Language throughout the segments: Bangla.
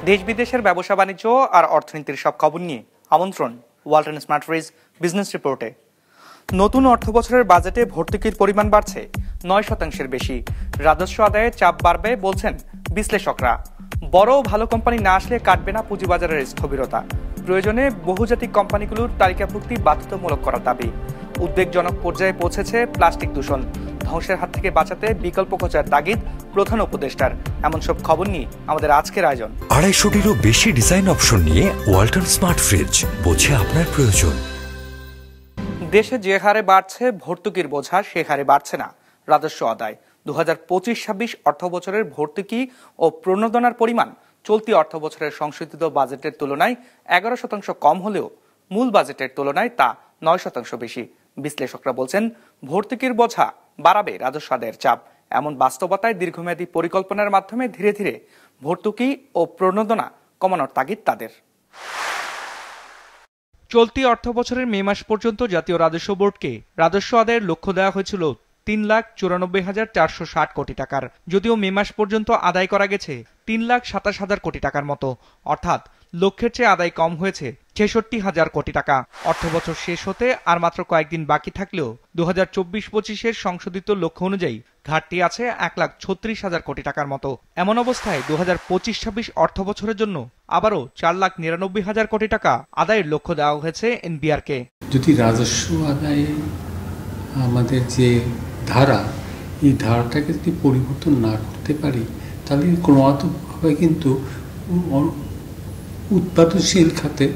দেশ বিদেশের ব্যবসা বাণিজ্য আর অর্থনীতির সব খবর নিয়ে আমন্ত্রণ ওয়ালটন স্মার্ট ফ্রিজ বিজনেস রিপোর্টে। নতুন অর্থবছরের বাজেটে ভর্তুকির পরিমাণ বাড়ছে 9% বেশি। রাজস্ব আদায়ে চাপ বাড়বে বলছেন বিশ্লেষকরা। বড় ও ভালো কোম্পানি না আসলে কাটবে না পুঁজিবাজারের স্থবিরতা। প্রয়োজনে বহুজাতিক কোম্পানিগুলোর তালিকাভুক্তি বাধ্যতামূলক করার দাবি। উদ্বেগজনক পর্যায়ে পৌঁছেছে প্লাস্টিক দূষণ। ধ্বংসের হাত থেকে বাঁচাতে বিকল্প খোঁজার তাগিদ প্রধান উপদেষ্টার। এমন সব খবর নিয়ে আমাদের আজকের আয়োজন। 250-টিরও বেশি ডিজাইন অপশন নিয়ে ওয়ালটন স্মার্ট ফ্রিজ, বোঝে আপনার প্রয়োজন। দেশে যে হারে বাড়ছে ভর্তুকির বোঝা, সে হারে বাড়ছে না রাজস্ব আদায়। 2025-26 অর্থবছরের ভর্তুকি ও প্রণোদনার পরিমাণ চলতি অর্থবছরের সংশোধিত বাজেটের তুলনায় 11% কম হলেও মূল বাজেটের তুলনায় তা 9% বেশি। বিশ্লেষকরা বলছেন, ভর্তুকির বোঝা বাড়াবে রাজস্ব আদায়ের চাপ। এমন বাস্তবতায় দীর্ঘমেয়াদী পরিকল্পনার মাধ্যমে ধীরে ধীরে ভর্তুকি ও প্রণোদনা কমানোর তাগিদ তাদের। চলতি অর্থবছরের মে মাস পর্যন্ত জাতীয় রাজস্ব বোর্ডকে রাজস্ব আদায়ের লক্ষ্য দেওয়া হয়েছিল 3,94,460 কোটি টাকার। যদিও মে মাস পর্যন্ত আদায় করা গেছে 3,27,000 কোটি টাকার মতো, অর্থাৎ লক্ষ্যের চেয়ে আদায় কম হয়েছে 66,000 কোটি টাকা। অর্থবছর শেষ হতে আর মাত্র কয়েকদিন বাকি থাকলেও 2024-25-এর সংশোধিত লক্ষ্য অনুযায়ী ঘাটতি আছে 1,36,000 কোটি টাকার মতো। এমন অবস্থায় 2025-26 অর্থবছরের জন্য আবারও 4,99,000 কোটি টাকা আদায়ের লক্ষ্য দেওয়া হয়েছে এনবিআরকে। যদি রাজস্ব আদায়ে আমাদের যে ধারা, এই ধারাটাকে যদি পরিবর্তন না করতে পারি, তাহলে ক্রমাগতভাবে কিন্তু উৎপাদনশীল খাতে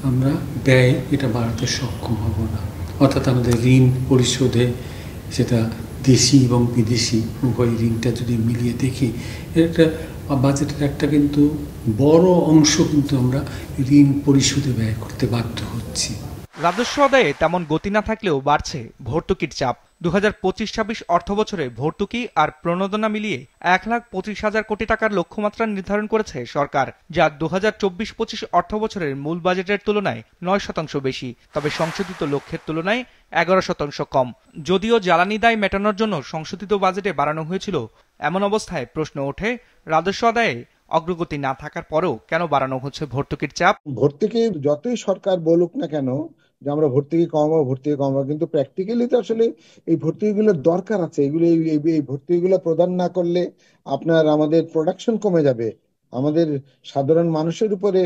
আমরা ব্যয় এটা বাড়াতে সক্ষম হব না। অর্থাৎ আমাদের ঋণ পরিশোধে, সেটা দেশি এবং বিদেশি উভয় ঋণটা যদি মিলিয়ে দেখি, এর একটা বাজেটের একটা কিন্তু বড় অংশ কিন্তু আমরা ঋণ পরিশোধে ব্যয় করতে বাধ্য হচ্ছি। রাজস্ব আদায়ে তেমন গতি না থাকলেও বাড়ছে ভর্তুকির চাপ। 2025-26 অর্থবছরে ভর্তুকি আর প্রণোদনা মিলিয়ে 1,25,000 কোটি টাকার লক্ষ্যমাত্রা নির্ধারণ করেছে সরকার, যা 2024-25 অর্থবছরের মূল বাজেটের তুলনায় 9% বেশি। তবে সংশোধিত লক্ষ্যের তুলনায় 11% কম। যদিও জ্বালানি দায় মেটানোর জন্য সংশোধিত বাজেটে বাড়ানো হয়েছিল, এমন অবস্থায় প্রশ্ন ওঠে, রাজস্ব আদায়ে অগ্রগতি না থাকার পরেও কেন বাড়ানো হচ্ছে ভর্তুকির চাপ? ভর্তুকি যতই সরকার বলুক না কেন যে আমরা ভর্তুকি কমাবো, কিন্তু প্র্যাকটিক্যালি তো আসলে এই ভর্তুকিগুলোর দরকার আছে। এই ভর্তুকিগুলো প্রদান না করলে আপনার আমাদের প্রোডাকশন কমে যাবে, আমাদের সাধারণ মানুষের উপরে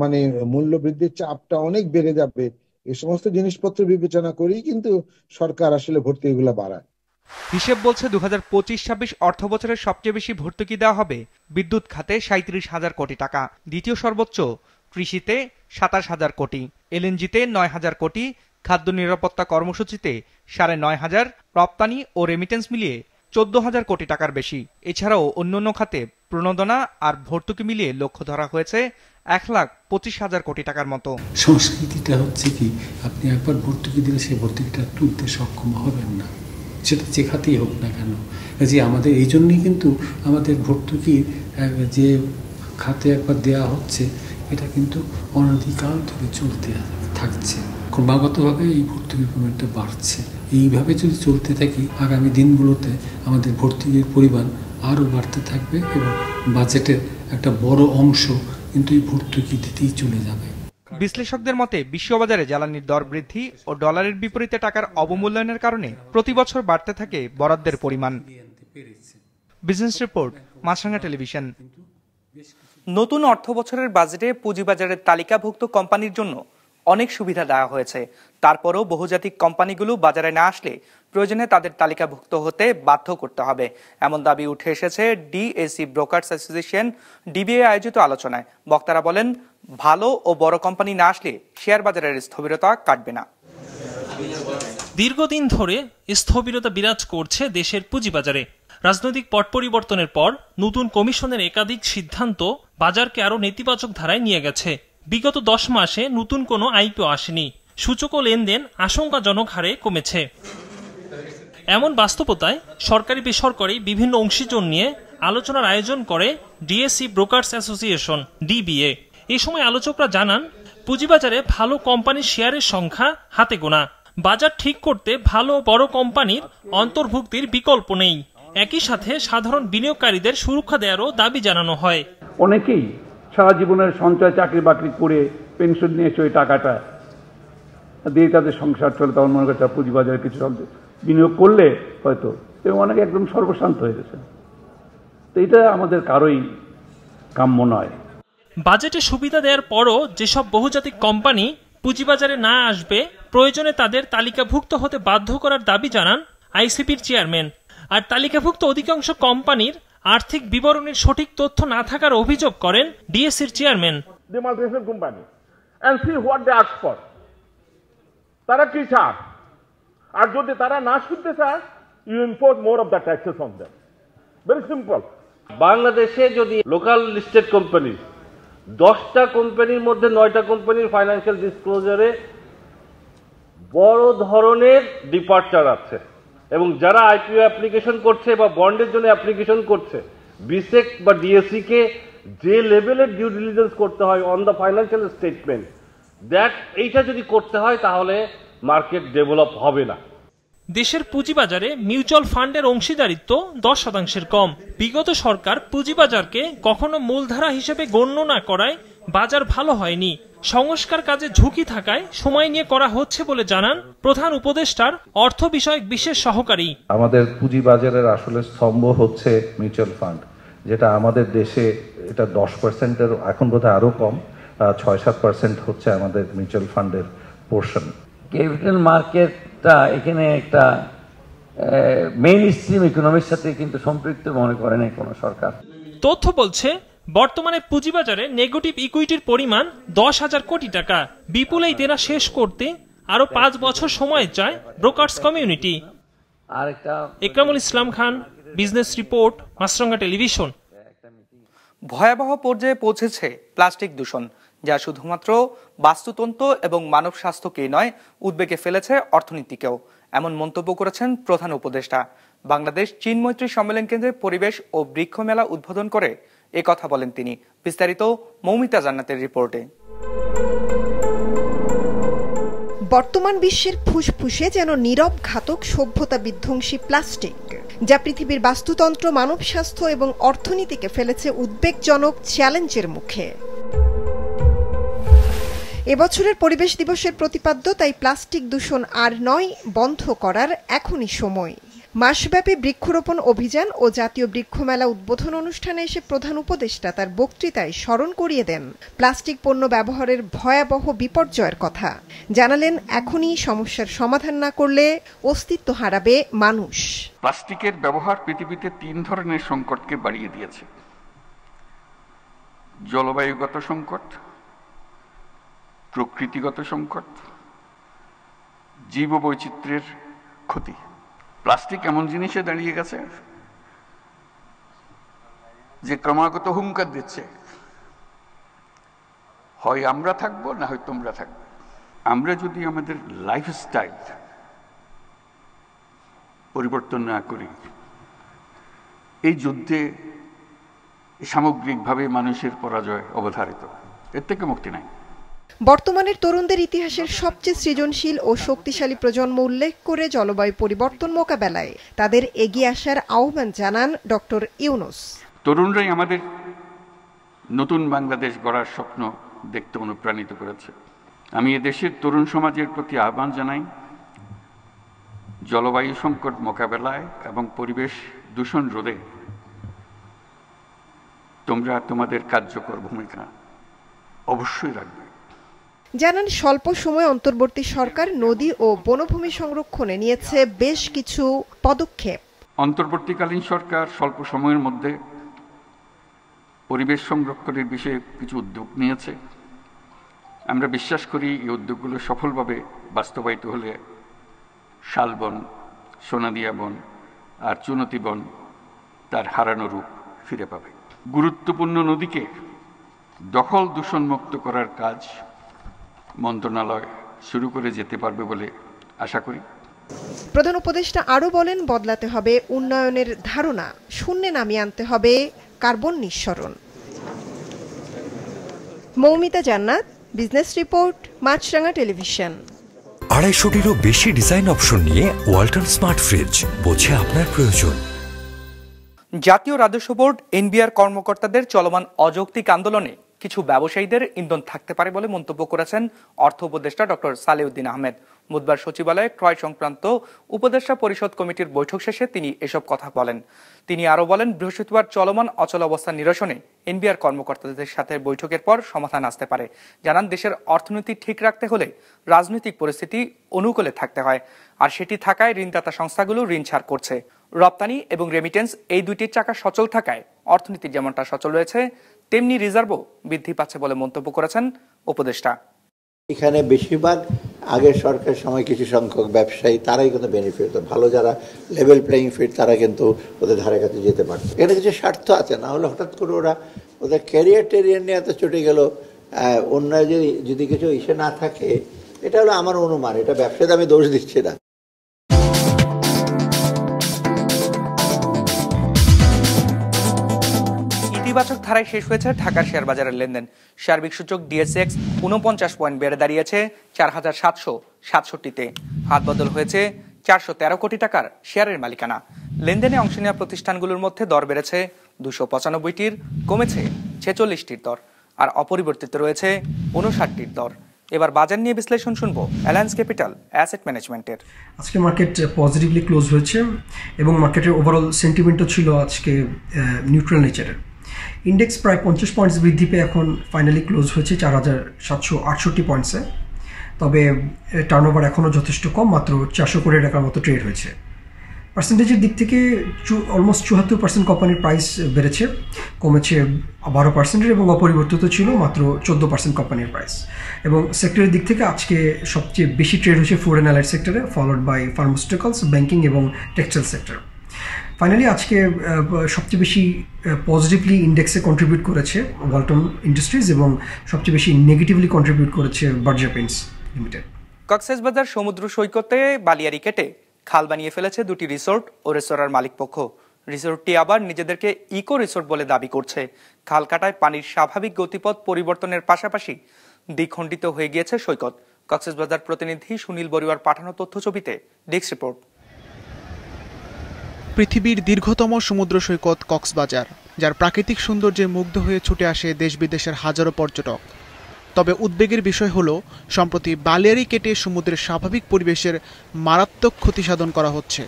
মানে মূল্য বৃদ্ধির চাপটা অনেক বেড়ে যাবে। এই সমস্ত জিনিসপত্র বিবেচনা করেই কিন্তু সরকার আসলে ভর্তুকিগুলো বাড়ায়। হিসেব বলছে 2025-26 অর্থবছরের সবচেয়ে বেশি ভর্তুকি দেওয়া হবে বিদ্যুৎ খাতে 37,000 কোটি টাকা, দ্বিতীয় সর্বোচ্চ কৃষিতে 27,000 কোটি, এলএনজিতে 9,000 কোটি, খাদ্য নিরাপত্তা কর্মসূচিতে 9,500, রপ্তানি ও রেমিটেন্স মিলিয়ে 14,000 কোটি টাকার বেশি। এছাড়াও অন্যান্য খাতে প্রণোদনা আর ভর্তুকি মিলিয়ে লক্ষ্য ধরা হয়েছে 1,25,000 কোটি টাকার মতো। সংস্কৃতিটা হচ্ছে কি, আপনি একবার ভর্তুকি দিলে সেই ভর্তুকিটা তুলতে সক্ষম হবেন না, সেটা যে খাতেই হোক না কেন। যে আমাদের এই জন্যই কিন্তু আমাদের ভর্তুকি যে খাতে একবার দেওয়া হচ্ছে, এটা কিন্তু অনধিকাল ধরে চলতে থাকছে। ক্রমাগতভাবে এই ভর্তুকির পরিমাণটা বাড়ছে। এইভাবে যদি চলতে থাকি, আগামী দিনগুলোতে আমাদের ভর্তুকির পরিমাণ আরও বাড়তে থাকবে এবং বাজেটের একটা বড় অংশ কিন্তু এই ভর্তুকি দিতেই চলে যাবে। বিশ্লেষকদের মতে, বিশ্ববাজারে জ্বালানির দর বৃদ্ধি ও ডলারের বিপরীতে টাকার অবমূল্যায়নের কারণে প্রতি বছর বাড়তে থাকে বরাদ্দের পরিমাণ। বিজনেস রিপোর্ট, মাছরাঙা টেলিভিশন। নতুন অর্থবছরের বাজেটে পুঁজিবাজারের তালিকাভুক্ত কোম্পানির জন্য অনেক সুবিধা দেওয়া হয়েছে। তারপরও বহুজাতিক কোম্পানিগুলো বাজারে না আসলে প্রয়োজনে তাদের তালিকাভুক্ত হতে বাধ্য করতে হবে, এমন দাবি উঠে এসেছে ডিএসি ব্রোকার্স অ্যাসোসিয়েশন ডিবিএ আয়োজিত আলোচনায়। বক্তারা বলেন, ভালো ও বড় কোম্পানি না আসলে শেয়ার বাজারের স্থবিরতা কাটবে না। দীর্ঘদিন ধরে স্থবিরতা বিরাজ করছে দেশের পুঁজিবাজারে। রাজনৈতিক পট পরিবর্তনের পর নতুন কমিশনের একাধিক সিদ্ধান্ত বাজারকে আরো নেতিবাচক ধারায় নিয়ে গেছে। বিগত 10 মাসে নতুন কোনো আইপিও আসেনি, সূচক ও লেনদেন আশঙ্কাজনক হারে কমেছে। এমন বাস্তবতায় সরকারি বেসরকারি বিভিন্ন অংশীজন নিয়ে আলোচনার আয়োজন করে ডিএসি ব্রোকার্স অ্যাসোসিয়েশন ডিবিএ। এই সময় আলোচকরা জানান, পুঁজিবাজারে ভালো কোম্পানির শেয়ারের সংখ্যা হাতে গোনা। বাজার ঠিক করতে ভালো বড় কোম্পানির অন্তর্ভুক্তির বিকল্প নেই। একই সাথে সাধারণ বিনিয়োগকারীদের সুরক্ষা দেওয়ারও দাবি জানানো হয়। অনেকেই সারা জীবনের সঞ্চয় চাকরি বাকরি করে পেনশন নিয়েছে ওই টাকাটা দিয়ে তাদের সংসার চলে, তখন মনে করছে পুঁজিবাজারে কিছু বিনিয়োগ করলে হয়তো, এবং অনেকে একদম সর্বশান্ত হয়ে গেছে। তো এটা আমাদের কারোই কাম্য নয়। বাজেটে সুবিধা দেওয়ার পরও যেসব বহুজাতিক কোম্পানি পুঁজিবাজারে না আসবে, প্রয়োজনে তাদের তালিকাভুক্ত হতে বাধ্য করার দাবি জানান আইসিপির চেয়ারম্যান। আর তালিকাভুক্ত অধিকাংশ কোম্পানির আর্থিক বিবরণীর সঠিক তথ্য না থাকার অভিযোগ করেন ডিএসসির চেয়ারম্যান। তারা কি চায়, আর যদি তারা না শুনতে চায়, you impose more of the taxes on them. Very simple. বাংলাদেশে যদি লোকাল লিস্টেড কোম্পানি 10টা কোম্পানির মধ্যে 9টা কোম্পানির ফাইন্যান্সিয়াল ডিসক্লোজারে বড় ধরনের ডিপার্চার আছে, এবং যারা আইপিও অ্যাপ্লিকেশন করছে বা বন্ডের জন্য অ্যাপ্লিকেশন করছে, বিসেক বা ডিএসসি কে যে লেভেলের ডিউ ডিলিজেন্স করতে হয় অন দ্য ফাইন্যান্সিয়াল স্টেটমেন্ট, এইটা যদি করতে হয় তাহলে মার্কেট ডেভেলপ হবে না। দেশের পুঁজিবাজারে মিউচুয়াল ফান্ডের অংশীদারিত্ব 10% কম। বিগত সরকার পুঁজিবাজারকে কখনো মূলধারা হিসেবে গণ্য না করায় বাজার ভালো হয়নি। সংস্কার কাজে ঝুঁকি থাকায় সময় নিয়ে করা হচ্ছে বলে জানান প্রধান উপদেষ্টার অর্থ বিষয়ক বিশেষ সহকারী। আমাদের পুঁজিবাজারের আসলে স্তম্ভ হচ্ছে মিউচুয়াল ফান্ড, যেটা আমাদের দেশে এটা 10%-এর এখন বোধহয় আরো কম, 6-7% হচ্ছে আমাদের মিউচুয়াল ফান্ডের পোর্শন। ক্যাপিটাল মার্কেটটা এখানে একটা মেইন স্ট্রিম ইকোনমির সাথে কিন্তু সম্পৃক্ত মনে করে না কোনো সরকার। তথ্য বলছে বর্তমানে পুঁজিবাজারে নেগেটিভ ইকুইটির পরিমাণ 10,000 কোটি টাকা। বিপুল এই দেনা শেষ করতে আরো 5 বছর সময় চায় brokers community. Ikramul Islam Khan, business report, মাছরাঙা টেলিভিশন। ভয়াবহ পর্যায়ে পৌঁছেছে প্লাস্টিক দূষণ, যা শুধুমাত্র বাস্তুতন্ত্র এবং মানব স্বাস্থ্যকেই নয়, উদ্বেগে ফেলেছে অর্থনীতিকেও। এমন মন্তব্য করেছেন প্রধান উপদেষ্টা। বাংলাদেশ চীন মৈত্রী সম্মেলন কেন্দ্রে পরিবেশ ও বৃক্ষ মেলা উদ্বোধন করে এ কথা বলেন তিনি। বিস্তারিত মৌমিতা জান্নাতের রিপোর্টে। বর্তমান বিশ্বের ফুসফুসে যেন নীরব ঘাতক সভ্যতা বিধ্বংসী প্লাস্টিক, যা পৃথিবীর বাস্তুতন্ত্র, মানব স্বাস্থ্য এবং অর্থনীতিকে ফেলেছে উদ্বেগজনক চ্যালেঞ্জের মুখে। এবছরের পরিবেশ দিবসের প্রতিপাদ্য তাই প্লাস্টিক দূষণ আর নয়, বন্ধ করার এখনই সময়। মাসব্যাপী বৃক্ষরোপণ অভিযান ও জাতীয় বৃক্ষমেলা উদ্বোধন অনুষ্ঠানে এসে প্রধান উপদেষ্টা তার বক্তৃতায় স্মরণ করিয়ে দেন প্লাস্টিক পণ্য ব্যবহারের ভয়াবহ বিপর্যয়ের কথা। জানালেন এখনই সমস্যার সমাধান না করলে অস্তিত্ব হারাবে মানুষ। প্লাস্টিকের ব্যবহার পৃথিবীতে 3 ধরনের সংকটকে বাড়িয়ে দিয়েছে: জলবায়ুগত সংকট, প্রকৃতিগত সংকট, জীববৈচিত্র্যের ক্ষতি। প্লাস্টিক এমন জিনিসে দাঁড়িয়ে গেছে যে ক্রমাগত হুঙ্কার দিচ্ছে, হয় আমরা থাকবো না হয় তোমরা থাকবে। আমরা যদি আমাদের লাইফস্টাইল পরিবর্তন না করি, এই যুদ্ধে সামগ্রিকভাবে মানুষের পরাজয় অবধারিত, এর থেকে মুক্তি নাই। বর্তমানের তরুণদের ইতিহাসের সবচেয়ে সৃজনশীল ও শক্তিশালী প্রজন্ম উল্লেখ করে জলবায়ু পরিবর্তন মোকাবেলায় তাদের এগিয়ে আসার আহ্বান জানান ডক্টর ইউনূস। তরুণরাই আমাদের নতুন বাংলাদেশ গড়ার স্বপ্ন দেখতে অনুপ্রাণিত করেছে। আমি এদেশের তরুণ সমাজের প্রতি আহ্বান জানাই, জলবায়ু সংকট মোকাবেলায় এবং পরিবেশ দূষণ রোধে তোমরা তোমাদের কার্যকর ভূমিকা অবশ্যই রাখবে। জানান স্বল্প সময় অন্তর্বর্তী সরকার নদী ও বনভূমি সংরক্ষণে নিয়েছে বেশ কিছু পদক্ষেপ। অন্তর্বর্তীকালীন সরকার স্বল্প সময়ের মধ্যে পরিবেশ সংরক্ষণের বিষয়ে কিছু উদ্যোগ নিয়েছে। আমরা বিশ্বাস করি এই উদ্যোগগুলো সফলভাবে বাস্তবায়িত হলে শালবন, সোনাদিয়া বন আর চুনতি বন তার হারানো রূপ ফিরে পাবে। গুরুত্বপূর্ণ নদীকে দখল দূষণমুক্ত করার কাজ মন্ত্রণালয় শুরু করে যেতে পারবে বলে আশা করি। প্রধান উপদেষ্টা আরও বলেন, বদলাতে হবে উন্নয়নের ধারণা, শূন্যে নামিয়ে আনতে হবে কার্বন নিঃসরণ। মৌমিতা জান্নাত, বিজনেস রিপোর্ট, মাছরাঙা টেলিভিশন। 250-টিরও বেশি ডিজাইন অপশন নিয়ে ওয়ালটন স্মার্ট ফ্রিজ, বোঝে আপনার প্রয়োজন। জাতীয় রাজস্ব বোর্ড এনবিআর কর্মকর্তাদের চলমান অযৌক্তিক আন্দোলনে কিছু ব্যবসায়ীদের ইন্ধন থাকতে পারে বলে মন্তব্য করেছেন অর্থ উপদেষ্টা ডক্টর সালেউদ্দিন আহমেদ। বুধবার সচিবালয়ে ক্রয় সংক্রান্ত উপদেষ্টা পরিষদ কমিটির বৈঠক শেষে তিনি এসব কথা বলেন। তিনি আরও বলেন, বৃহস্পতিবার চলমান অচল অবস্থা নিরসনে এনবিআর কর্মকর্তাদের সাথে বৈঠকের পর সমাধান আসতে পারে। জানান, দেশের অর্থনীতি ঠিক রাখতে হলে রাজনৈতিক পরিস্থিতি অনুকূলে থাকতে হয়, আর সেটি থাকায় ঋণদাতা সংস্থাগুলো ঋণ ছাড় করছে। রপ্তানি এবং রেমিটেন্স এই দুইটির চাকা সচল থাকায় অর্থনীতি যেমনটা সচল রয়েছে তেমনি রিজার্ভও বৃদ্ধি পাচ্ছে বলে মন্তব্য করেছেন উপদেষ্টা। এখানে বেশিরভাগ আগের সরকারের সময় কিছু সংখ্যক ব্যবসায়ী তারাই কিন্তু বেনিফিট হতো, ভালো যারা লেভেল প্লেইং ফিল্ড তারা কিন্তু ওদের ধারে কাছে যেতে পারত। এখানে কিছু স্বার্থ আছে, না হলে হঠাৎ করে ওরা ওদের ক্যারিয়ার টেরিয়ার নিয়ে এত চটে গেল। অন্য যদি কিছু ইসে না থাকে, এটা হলো আমার অনুমান, এটা ব্যবসাতে আমি দোষ দিচ্ছি না। ইতিবাচক ধারায় শেষ হয়েছে ঢাকার শেয়ার বাজারের লেনদেন। সার্বিক সূচক ডিএসএক্স 49 পয়েন্ট বেড়ে দাঁড়িয়েছে 4767-তে। হাত বদল হয়েছে 413 কোটি টাকার শেয়ারের মালিকানা। লেনদেনে অংশ নেওয়া প্রতিষ্ঠানগুলোর মধ্যে দর বেড়েছে 295টির, কমেছে 46টির দর, আর অপরিবর্তিত রয়েছে 59টির দর। এবার বাজার নিয়ে বিশ্লেষণ শুনবো অ্যালায়েন্স ক্যাপিটাল অ্যাসেট ম্যানেজমেন্টের। আজকে মার্কেট পজিটিভলি ক্লোজ হয়েছে এবং মার্কেটের ওভারঅল সেন্টিমেন্টও ছিল আজকে নিউট্রাল নেচারের। ইন্ডেক্স প্রায় 50 পয়েন্টস বৃদ্ধি পেয়ে এখন ফাইনালি ক্লোজ হয়েছে 4768 পয়েন্টসে। তবে টার্নওভার এখনও যথেষ্ট কম, মাত্র 400 কোটি টাকার মতো ট্রেড হয়েছে। পার্সেন্টেজের দিক থেকে অলমোস্ট 74% কোম্পানির প্রাইস বেড়েছে, কমেছে 12% এবং অপরিবর্তিত ছিল মাত্র 14% কোম্পানির প্রাইস। এবং সেক্টরের দিক থেকে আজকে সবচেয়ে বেশি ট্রেড হয়েছে ফুড অ্যান্ড অ্যালাইড সেক্টরে, ফলোড বাই ফার্মাসিউটিক্যালস, ব্যাংকিং এবং টেক্সটাইল সেক্টর। ফাইনালি আজকে সবচেয়ে বেশি পজিটিভলি ইন্ডেক্সে কন্ট্রিবিউট করেছে ওয়ালটন ইন্ডাস্ট্রিজ এবং সবচেয়ে বেশি নেগেটিভলি কন্ট্রিবিউট করেছে বার্জার পেইন্টস লিমিটেড। কক্সবাজার সমুদ্র সৈকতে বালিয়াড়ি কেটে খাল বানিয়ে ফেলেছে দুটি রিসোর্ট ও রেস্তোরাঁর মালিকপক্ষ। রিসোর্টটি আবার নিজেদেরকে ইকো রিসোর্ট বলে দাবি করছে। খাল কাটায় পানির স্বাভাবিক গতিপথ পরিবর্তনের পাশাপাশি দ্বিখণ্ডিত হয়ে গিয়েছে সৈকত। কক্সবাজার প্রতিনিধি সুনীল বড়ুয়ার পাঠানো তথ্যছবিতে ডেস্ক রিপোর্ট। পৃথিবীর দীর্ঘতম সমুদ্র সৈকত কক্সবাজার, যার প্রাকৃতিক সৌন্দর্যে মুগ্ধ হয়ে ছুটে আসে দেশ বিদেশের হাজারো পর্যটক। তবে উদ্বেগের বিষয় হলো সম্প্রতি বালিয়াড়ি কেটে সমুদ্রের স্বাভাবিক পরিবেশের মারাত্মক ক্ষতি সাধন করা হচ্ছে।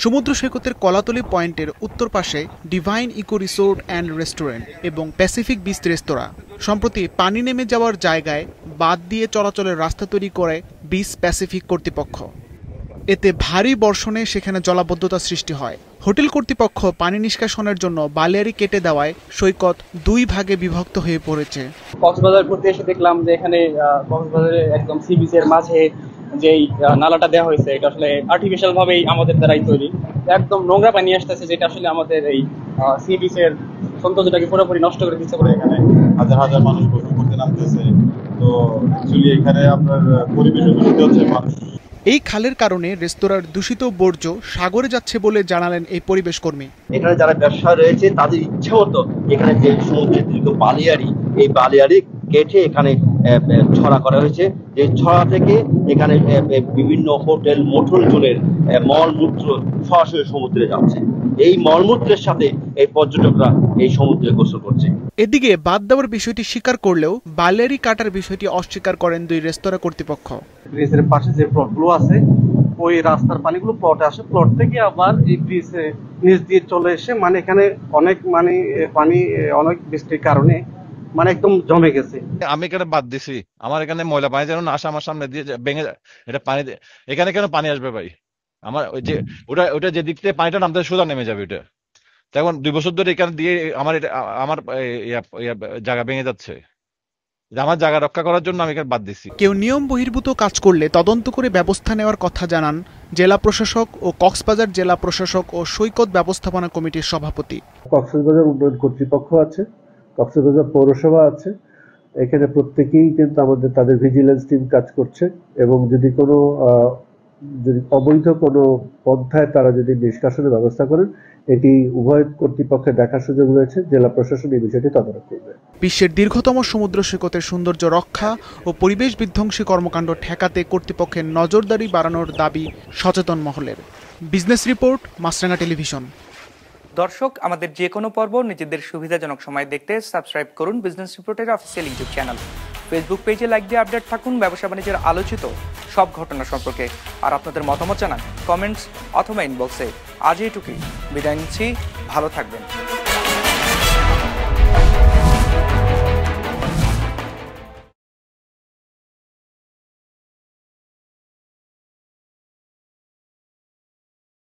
সমুদ্র সৈকতের কলাতলি পয়েন্টের উত্তর পাশে Divine Eco Resort and Restaurant এবং প্যাসিফিক বিচ রেস্তোরাঁ। সম্প্রতি পানি নেমে যাওয়ার জায়গায় বাঁধ দিয়ে চলাচলের রাস্তা তৈরি করে বিচ প্যাসিফিক কর্তৃপক্ষ। এতে ভারী বর্ষণে সেখানে জলাবদ্ধতা সৃষ্টি হয়। হোটেল কর্তৃপক্ষ পানি নিষ্কাশনের জন্য বালিয়াড়ি কেটে দেওয়ায় সৈকত দুই ভাগে বিভক্ত হয়ে পড়েছে। কক্সবাজার ঘুরতে এসে দেখলাম যে এখানে কক্সবাজারে একদম সি বিচের মাঝে যেই নালাটা দেওয়া হয়েছে, এটা আসলে আর্টিফিশিয়াল ভাবেই আমাদের দ্বারাই তৈরি। একদম নোংরা পানি আসতেছে, যেটা আসলে আমাদের এই সি বিচের সৌন্দর্যটাকে পুরোপুরি নষ্ট করে দিচ্ছে। করে এখানে হাজার হাজার মানুষ গোসল করতে নামতেছে, তো অ্যাকচুয়ালি এখানে আপনার পরিবেশ দূষিত হচ্ছে। মানুষ এই খালের কারণে রেস্তোরাঁর দূষিত বর্জ্য সাগরে যাচ্ছে বলে জানালেন এই পরিবেশ কর্মী। এখানে যারা ব্যবসা রয়েছে তাদের ইচ্ছা মতো এখানে যে সমুদ্রের দীর্ঘ বালিয়াড়ি, এই বালিয়াড়ি কেটে এখানে ছড়া করা হয়েছে। যে ছড়া থেকে এখানে বিভিন্ন হোটেল মোটরগুলোর মলমূত্র সরাসরি সমুদ্রে যাচ্ছে। এই মলমূত্রের সাথে এই পর্যটকরা এই সমুদ্রে গোসল করছে। এদিকে বাদ দেওয়ার বিষয়টি স্বীকার করলেও বালিয়াড়ি কাটার বিষয়টি অস্বীকার করেন দুই রেস্তোরাঁ কর্তৃপক্ষ। ব্রিজের পাশে যে প্লটগুলো আছে, ওই রাস্তার পানিগুলো প্লটে আসে, প্লট থেকে আবার এই ব্রিজে নিচ দিয়ে চলে এসে মানে এখানে অনেক পানি অনেক বৃষ্টির কারণে মানে একদম জমে গেছে। আমি এখানে বাদ দিছি, আমার এখানে ময়লা পানি যেন না আসে আমার সামনে দিয়ে ভেঙে এটা পানি, এখানে কেন পানি আসবে ভাই? আমার ওই যে ওটা যে দিক থেকে পানিটা নামতে সোজা নেমে যাবে, ওটা এখন 2 বছর ধরে এখানে দিয়ে আমার জায়গা ভেঙে যাচ্ছে। আমার জায়গা রক্ষা করার জন্য আমি এখানে বাদ দিছি। কেউ নিয়ম বহির্ভূত কাজ করলে তদন্ত করে ব্যবস্থা নেওয়ার কথা জানান জেলা প্রশাসক ও কক্সবাজার জেলা প্রশাসক ও সৈকত ব্যবস্থাপনা কমিটির সভাপতি। কক্সবাজার উন্নয়ন কর্তৃপক্ষ আছে, কক্সবাজার পৌরসভা আছে, এখানে প্রত্যেকেই কিন্তু তাদের ভিজিলেন্স টিম কাজ করছে এবং যদি অবৈধ কোনো পন্থায় তারা যদি নিষ্কাশনের ব্যবস্থা করেন, এটি উভয় কর্তৃপক্ষের দেখার সুযোগ রয়েছে। জেলা প্রশাসন এই বিষয়টি তদারক করবে। বিশ্বের দীর্ঘতম সমুদ্র সৈকতের সৌন্দর্য রক্ষা ও পরিবেশ বিধ্বংসী কর্মকাণ্ড ঠেকাতে কর্তৃপক্ষের নজরদারি বাড়ানোর দাবি সচেতন মহলের। বিজনেস রিপোর্ট, মাছরাঙা টেলিভিশন। দর্শক, আমাদের যে কোনো পর্ব নিজেদের সুবিধাজনক সময় দেখতে সাবস্ক্রাইব করুন বিজনেস রিপোর্টের অফিসিয়াল ইউটিউব চ্যানেল। ফেসবুক পেজে লাইক দিয়ে আপডেট থাকুন ব্যবসা বাণিজ্যের আলোচিত সব ঘটনা সম্পর্কে। আর আপনাদের মতামত জানান কমেন্টস অথবা ইনবক্সে। আজ এইটুকুই, বিদায় নিচ্ছি, ভালো থাকবেন।